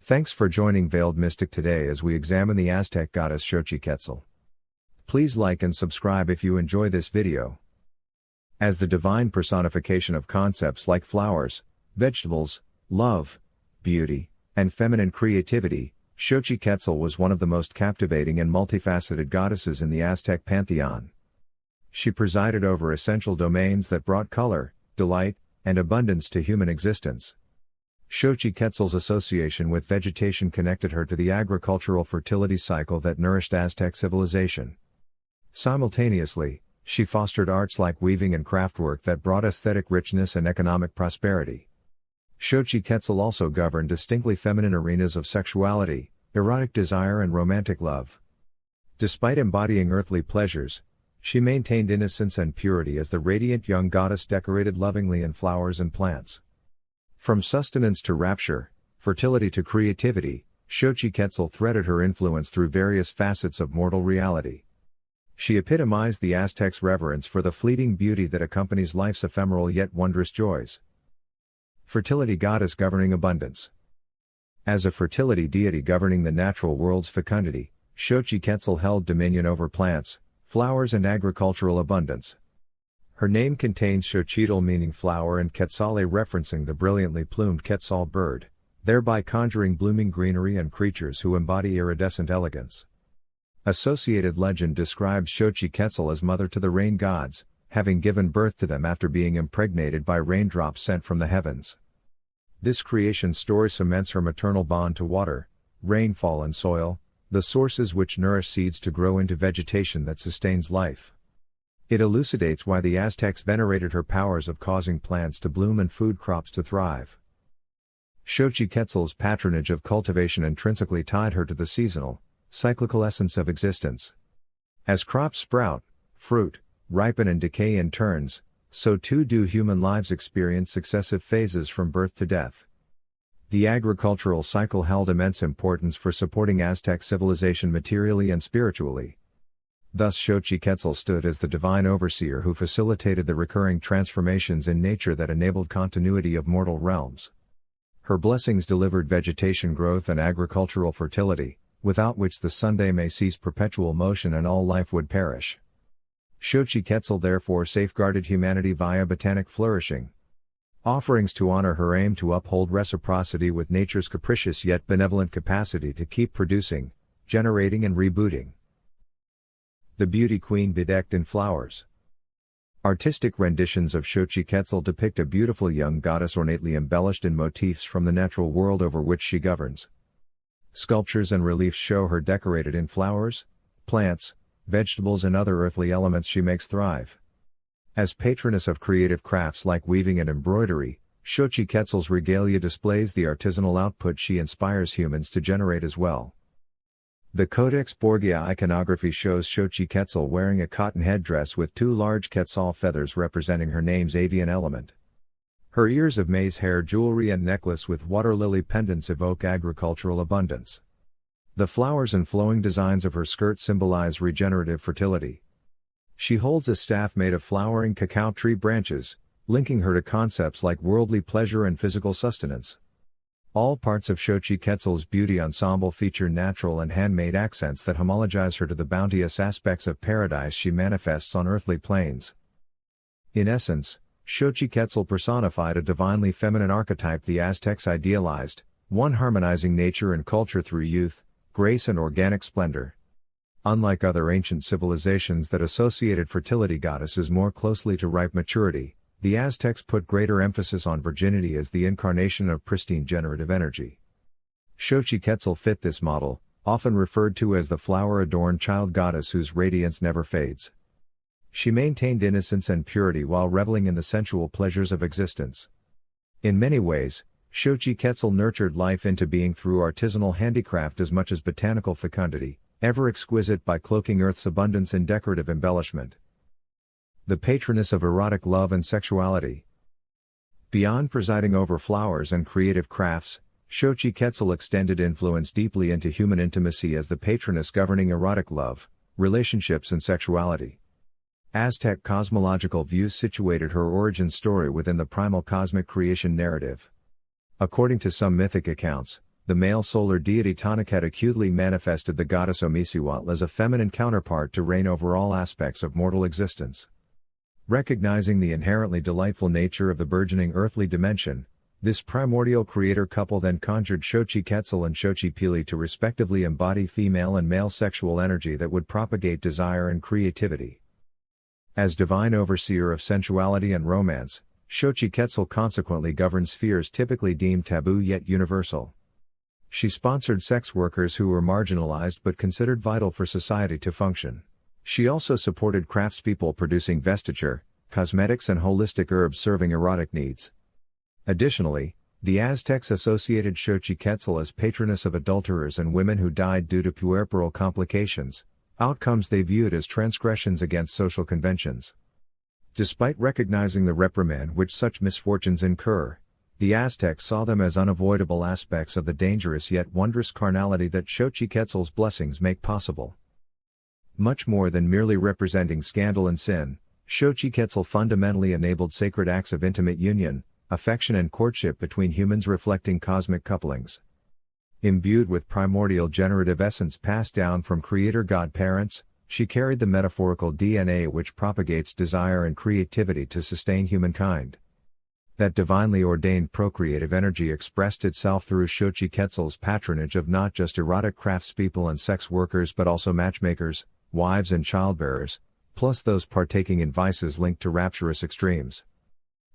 Thanks for joining Veiled Mystic today as we examine the Aztec goddess Xochiquetzal. Please like and subscribe if you enjoy this video. As the divine personification of concepts like flowers, vegetables, love, beauty, and feminine creativity, Xochiquetzal was one of the most captivating and multifaceted goddesses in the Aztec pantheon. She presided over essential domains that brought color, delight, and abundance to human existence. Xochiquetzal's association with vegetation connected her to the agricultural fertility cycle that nourished Aztec civilization. Simultaneously, she fostered arts like weaving and craftwork that brought aesthetic richness and economic prosperity. Xochiquetzal also governed distinctly feminine arenas of sexuality, erotic desire and romantic love. Despite embodying earthly pleasures, she maintained innocence and purity as the radiant young goddess decorated lovingly in flowers and plants. From sustenance to rapture, fertility to creativity, Xochiquetzal threaded her influence through various facets of mortal reality. She epitomized the Aztecs' reverence for the fleeting beauty that accompanies life's ephemeral yet wondrous joys. Fertility goddess governing abundance. As a fertility deity governing the natural world's fecundity, Xochiquetzal held dominion over plants, flowers and agricultural abundance. Her name contains Xochitl meaning flower and Quetzale referencing the brilliantly plumed Quetzal bird, thereby conjuring blooming greenery and creatures who embody iridescent elegance. Associated legend describes Xochiquetzal as mother to the rain gods, having given birth to them after being impregnated by raindrops sent from the heavens. This creation story cements her maternal bond to water, rainfall and soil, the sources which nourish seeds to grow into vegetation that sustains life. It elucidates why the Aztecs venerated her powers of causing plants to bloom and food crops to thrive. Xochiquetzal's patronage of cultivation intrinsically tied her to the seasonal, cyclical essence of existence. As crops sprout, fruit, ripen and decay in turns, so too do human lives experience successive phases from birth to death. The agricultural cycle held immense importance for supporting Aztec civilization materially and spiritually. Thus Xochiquetzal stood as the divine overseer who facilitated the recurring transformations in nature that enabled continuity of mortal realms. Her blessings delivered vegetation growth and agricultural fertility, without which the Sunday may cease perpetual motion and all life would perish. Xochiquetzal therefore safeguarded humanity via botanic flourishing. Offerings to honor her aim to uphold reciprocity with nature's capricious yet benevolent capacity to keep producing, generating and rebooting. The Beauty Queen bedecked in flowers. Artistic renditions of Xochiquetzal depict a beautiful young goddess ornately embellished in motifs from the natural world over which she governs. Sculptures and reliefs show her decorated in flowers, plants, vegetables and other earthly elements she makes thrive. As patroness of creative crafts like weaving and embroidery, Xochiquetzal's regalia displays the artisanal output she inspires humans to generate as well. The Codex Borgia iconography shows Xochiquetzal wearing a cotton headdress with two large Quetzal feathers representing her name's avian element. Her ears of maize hair jewelry and necklace with water lily pendants evoke agricultural abundance. The flowers and flowing designs of her skirt symbolize regenerative fertility. She holds a staff made of flowering cacao tree branches, linking her to concepts like worldly pleasure and physical sustenance. All parts of Xochiquetzal's beauty ensemble feature natural and handmade accents that homologize her to the bounteous aspects of paradise she manifests on earthly planes. In essence, Xochiquetzal personified a divinely feminine archetype the Aztecs idealized, one harmonizing nature and culture through youth, grace and organic splendor. Unlike other ancient civilizations that associated fertility goddesses more closely to ripe maturity, the Aztecs put greater emphasis on virginity as the incarnation of pristine generative energy. Xochiquetzal fit this model, often referred to as the flower-adorned child goddess whose radiance never fades. She maintained innocence and purity while reveling in the sensual pleasures of existence. In many ways, Xochiquetzal nurtured life into being through artisanal handicraft as much as botanical fecundity, ever exquisite by cloaking Earth's abundance in decorative embellishment. The patroness of erotic love and sexuality. Beyond presiding over flowers and creative crafts, Xochiquetzal extended influence deeply into human intimacy as the patroness governing erotic love, relationships and sexuality. Aztec cosmological views situated her origin story within the primal cosmic creation narrative. According to some mythic accounts, the male solar deity Tonatiuh acutely manifested the goddess Omisciwatl as a feminine counterpart to reign over all aspects of mortal existence. Recognizing the inherently delightful nature of the burgeoning earthly dimension, this primordial creator couple then conjured Xochiquetzal and Xochipilli to respectively embody female and male sexual energy that would propagate desire and creativity. As divine overseer of sensuality and romance, Xochiquetzal consequently governed spheres typically deemed taboo yet universal. She sponsored sex workers who were marginalized but considered vital for society to function. She also supported craftspeople producing vestiture, cosmetics and holistic herbs serving erotic needs. Additionally, the Aztecs associated Xochiquetzal as patroness of adulterers and women who died due to puerperal complications, outcomes they viewed as transgressions against social conventions. Despite recognizing the reprimand which such misfortunes incur, the Aztecs saw them as unavoidable aspects of the dangerous yet wondrous carnality that Xochiquetzal's blessings make possible. Much more than merely representing scandal and sin, Xochiquetzal fundamentally enabled sacred acts of intimate union, affection and courtship between humans reflecting cosmic couplings. Imbued with primordial generative essence passed down from creator god-parents, she carried the metaphorical DNA which propagates desire and creativity to sustain humankind. That divinely ordained procreative energy expressed itself through Xochiquetzal's patronage of not just erotic craftspeople and sex workers but also matchmakers, wives and childbearers, plus those partaking in vices linked to rapturous extremes.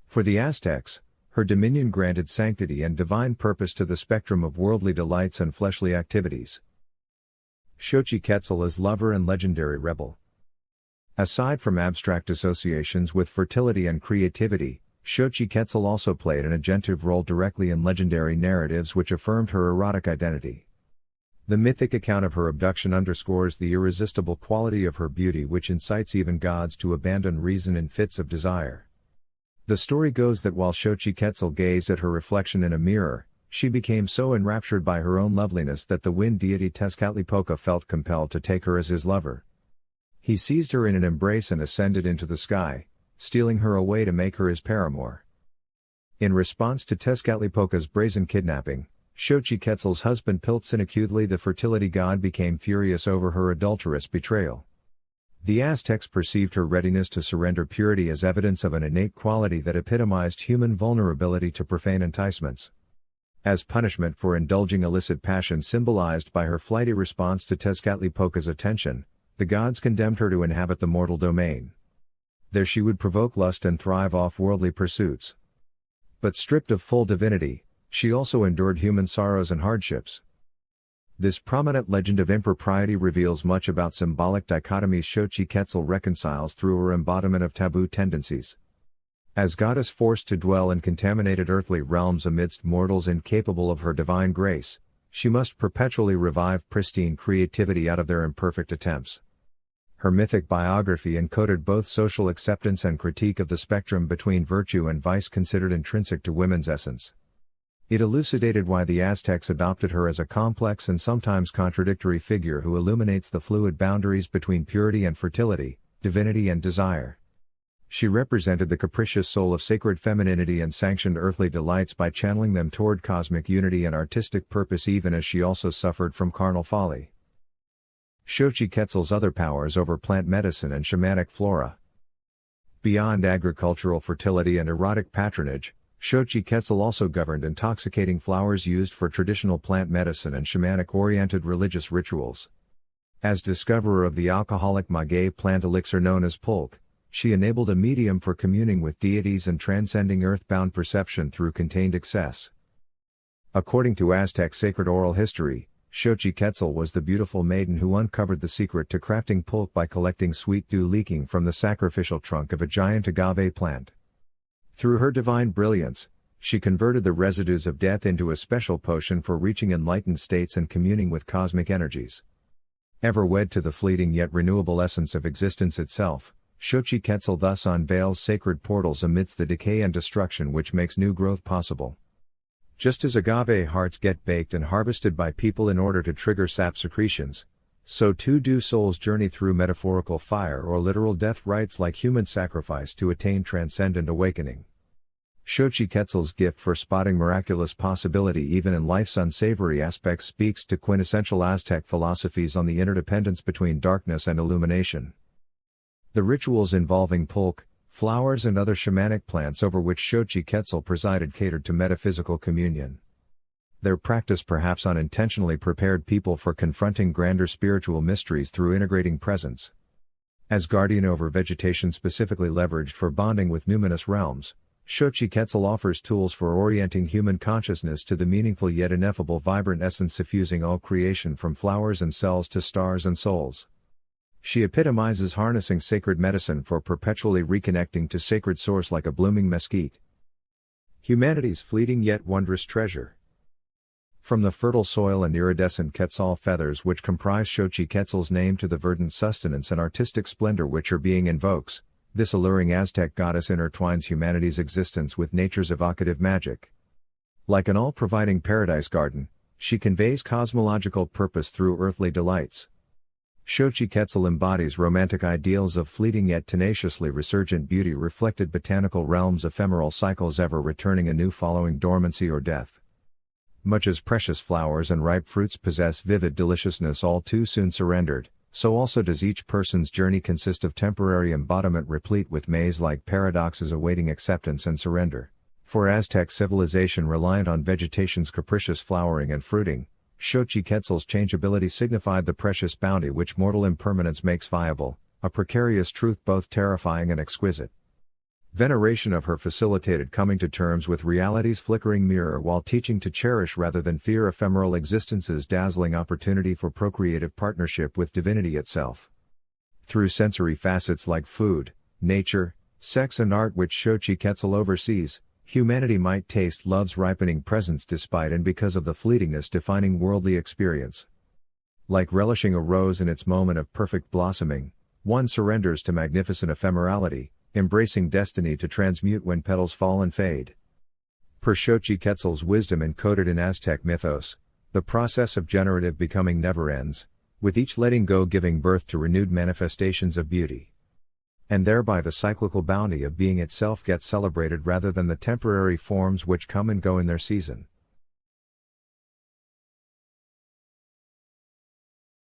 For the Aztecs, her dominion granted sanctity and divine purpose to the spectrum of worldly delights and fleshly activities. Xochiquetzal as lover and legendary rebel. Aside from abstract associations with fertility and creativity, Xochiquetzal also played an agentive role directly in legendary narratives which affirmed her erotic identity. The mythic account of her abduction underscores the irresistible quality of her beauty which incites even gods to abandon reason in fits of desire. The story goes that while Xochiquetzal gazed at her reflection in a mirror, she became so enraptured by her own loveliness that the wind deity Tezcatlipoca felt compelled to take her as his lover. He seized her in an embrace and ascended into the sky, stealing her away to make her his paramour. In response to Tezcatlipoca's brazen kidnapping, Xochiquetzal's husband Piltzinacutli the fertility god became furious over her adulterous betrayal. The Aztecs perceived her readiness to surrender purity as evidence of an innate quality that epitomized human vulnerability to profane enticements. As punishment for indulging illicit passion symbolized by her flighty response to Tezcatlipoca's attention, the gods condemned her to inhabit the mortal domain. There she would provoke lust and thrive off worldly pursuits. But stripped of full divinity, she also endured human sorrows and hardships. This prominent legend of impropriety reveals much about symbolic dichotomies Xochiquetzal reconciles through her embodiment of taboo tendencies. As goddess forced to dwell in contaminated earthly realms amidst mortals incapable of her divine grace, she must perpetually revive pristine creativity out of their imperfect attempts. Her mythic biography encoded both social acceptance and critique of the spectrum between virtue and vice considered intrinsic to women's essence. It elucidated why the Aztecs adopted her as a complex and sometimes contradictory figure who illuminates the fluid boundaries between purity and fertility, divinity and desire. She represented the capricious soul of sacred femininity and sanctioned earthly delights by channeling them toward cosmic unity and artistic purpose, even as she also suffered from carnal folly. Xochiquetzal's other powers over plant medicine and shamanic flora. Beyond agricultural fertility and erotic patronage, Xochiquetzal also governed intoxicating flowers used for traditional plant medicine and shamanic-oriented religious rituals. As discoverer of the alcoholic maguey plant elixir known as pulque, she enabled a medium for communing with deities and transcending earthbound perception through contained excess. According to Aztec sacred oral history, Xochiquetzal was the beautiful maiden who uncovered the secret to crafting pulque by collecting sweet dew leaking from the sacrificial trunk of a giant agave plant. Through her divine brilliance, she converted the residues of death into a special potion for reaching enlightened states and communing with cosmic energies. Ever wed to the fleeting yet renewable essence of existence itself, Xochiquetzal thus unveils sacred portals amidst the decay and destruction which makes new growth possible. Just as agave hearts get baked and harvested by people in order to trigger sap secretions, so too do souls journey through metaphorical fire or literal death rites like human sacrifice to attain transcendent awakening. Xochiquetzal's gift for spotting miraculous possibility even in life's unsavory aspects speaks to quintessential Aztec philosophies on the interdependence between darkness and illumination. The rituals involving pulque, flowers and other shamanic plants over which Xochiquetzal presided catered to metaphysical communion. Their practice perhaps unintentionally prepared people for confronting grander spiritual mysteries through integrating presence. As guardian over vegetation specifically leveraged for bonding with numinous realms, Xochiquetzal offers tools for orienting human consciousness to the meaningful yet ineffable vibrant essence suffusing all creation from flowers and cells to stars and souls. She epitomizes harnessing sacred medicine for perpetually reconnecting to sacred source like a blooming mesquite. Humanity's fleeting yet wondrous treasure. From the fertile soil and iridescent quetzal feathers which comprise Xochiquetzal's name to the verdant sustenance and artistic splendor which her being invokes, this alluring Aztec goddess intertwines humanity's existence with nature's evocative magic. Like an all-providing paradise garden, she conveys cosmological purpose through earthly delights. Xochiquetzal embodies romantic ideals of fleeting yet tenaciously resurgent beauty reflected botanical realms ephemeral cycles ever returning anew following dormancy or death. Much as precious flowers and ripe fruits possess vivid deliciousness all too soon surrendered, so also does each person's journey consist of temporary embodiment replete with maze-like paradoxes awaiting acceptance and surrender. For Aztec civilization reliant on vegetation's capricious flowering and fruiting, Xochiquetzal's changeability signified the precious bounty which mortal impermanence makes viable, a precarious truth both terrifying and exquisite. Veneration of her facilitated coming to terms with reality's flickering mirror while teaching to cherish rather than fear ephemeral existence's dazzling opportunity for procreative partnership with divinity itself. Through sensory facets like food, nature, sex and art which Xochiquetzal oversees, humanity might taste love's ripening presence despite and because of the fleetingness defining worldly experience. Like relishing a rose in its moment of perfect blossoming, one surrenders to magnificent ephemerality, embracing destiny to transmute when petals fall and fade. Per Xochiquetzal's wisdom encoded in Aztec mythos, the process of generative becoming never ends, with each letting go giving birth to renewed manifestations of beauty. And thereby the cyclical bounty of being itself gets celebrated rather than the temporary forms which come and go in their season.